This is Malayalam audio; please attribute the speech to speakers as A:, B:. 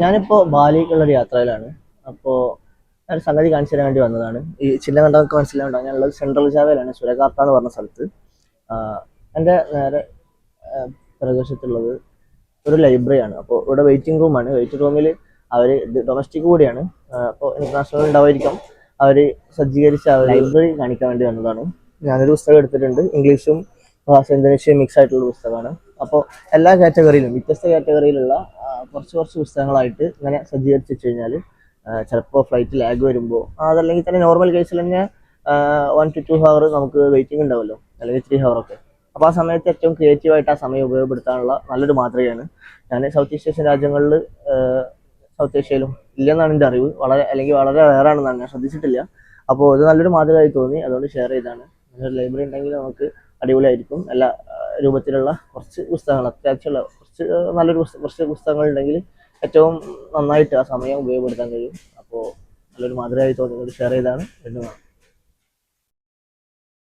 A: ഞാനിപ്പോൾ ബാലിക്കുള്ളൊരു യാത്രയിലാണ്. അപ്പോൾ ഞാൻ സംഗതി കാണിച്ചു തരാൻ വേണ്ടി വന്നതാണ്. ഈ ചിഹ്നം കണ്ടതൊക്കെ മനസ്സിലാവുണ്ടാവും. ഞാനുള്ളത് സെൻട്രൽ ജാവയിലാണ്, സുരകാർത്ത എന്ന് പറഞ്ഞ സ്ഥലത്ത്. എൻ്റെ നേരെ പ്രദേശത്തുള്ളത് ഒരു ലൈബ്രറിയാണ്. അപ്പോൾ ഇവിടെ വെയിറ്റിംഗ് റൂമാണ്. വെയിറ്റിംഗ് റൂമിൽ അവർ ഡൊമസ്റ്റിക് കൂടിയാണ്. അപ്പോൾ ഇന്റർനാഷണൽ ഉണ്ടാവായിരിക്കാം. അവർ സജ്ജീകരിച്ച ലൈബ്രറി കാണിക്കാൻ വേണ്ടി വന്നതാണ്. ഞാനൊരു പുസ്തകം എടുത്തിട്ടുണ്ട്. ഇംഗ്ലീഷും ഇന്തോനേഷ്യയും മിക്സ് ആയിട്ടുള്ള പുസ്തകമാണ്. അപ്പോൾ എല്ലാ കാറ്റഗറിയിലും വ്യത്യസ്ത കാറ്റഗറിയിലുള്ള കുറച്ച് കുറച്ച് പുസ്തകങ്ങളായിട്ട് ഇങ്ങനെ സജ്ജീകരിച്ച് വെച്ച് കഴിഞ്ഞാൽ ചിലപ്പോൾ ഫ്ലൈറ്റ് ലാഗ് വരുമ്പോൾ അതല്ലെങ്കിൽ തന്നെ നോർമൽ കേസിൽ തന്നെ 1 to 2 hour നമുക്ക് വെയിറ്റിംഗ് ഉണ്ടാവുമല്ലോ, അല്ലെങ്കിൽ 3 hour ഒക്കെ. അപ്പോൾ ആ സമയത്ത് ഏറ്റവും ക്രിയേറ്റീവായിട്ട് ആ സമയം ഉപയോഗപ്പെടുത്താനുള്ള നല്ലൊരു മാതൃകയാണ്. ഞാൻ സൗത്ത് ഈസ്റ്റ് ഏഷ്യൻ രാജ്യങ്ങളിൽ, സൗത്ത് ഏഷ്യയിലും ഇല്ലെന്നാണ് എൻ്റെ അറിവ്, അല്ലെങ്കിൽ വളരെ റെയറാണെന്നാണ്, ഞാൻ ശ്രദ്ധിച്ചിട്ടില്ല. അപ്പോൾ ഇത് നല്ലൊരു മാതൃകയായി തോന്നി, അതുകൊണ്ട് ഷെയർ ചെയ്താണ്. ഒരു ലൈബ്രറി ഉണ്ടെങ്കിൽ നമുക്ക് അടിപൊളിയായിരിക്കും. എല്ലാ രൂപത്തിലുള്ള കുറച്ച് പുസ്തകങ്ങൾ, അത്യാവശ്യമുള്ള കുറച്ച് കുറച്ച് പുസ്തകങ്ങൾ ഉണ്ടെങ്കിൽ ഏറ്റവും നന്നായിട്ട് ആ സമയം ഉപയോഗപ്പെടുത്താൻ കഴിയും. അപ്പോൾ നല്ലൊരു മാതൃകയായി തോന്നി, ഷെയർ ചെയ്താണ്.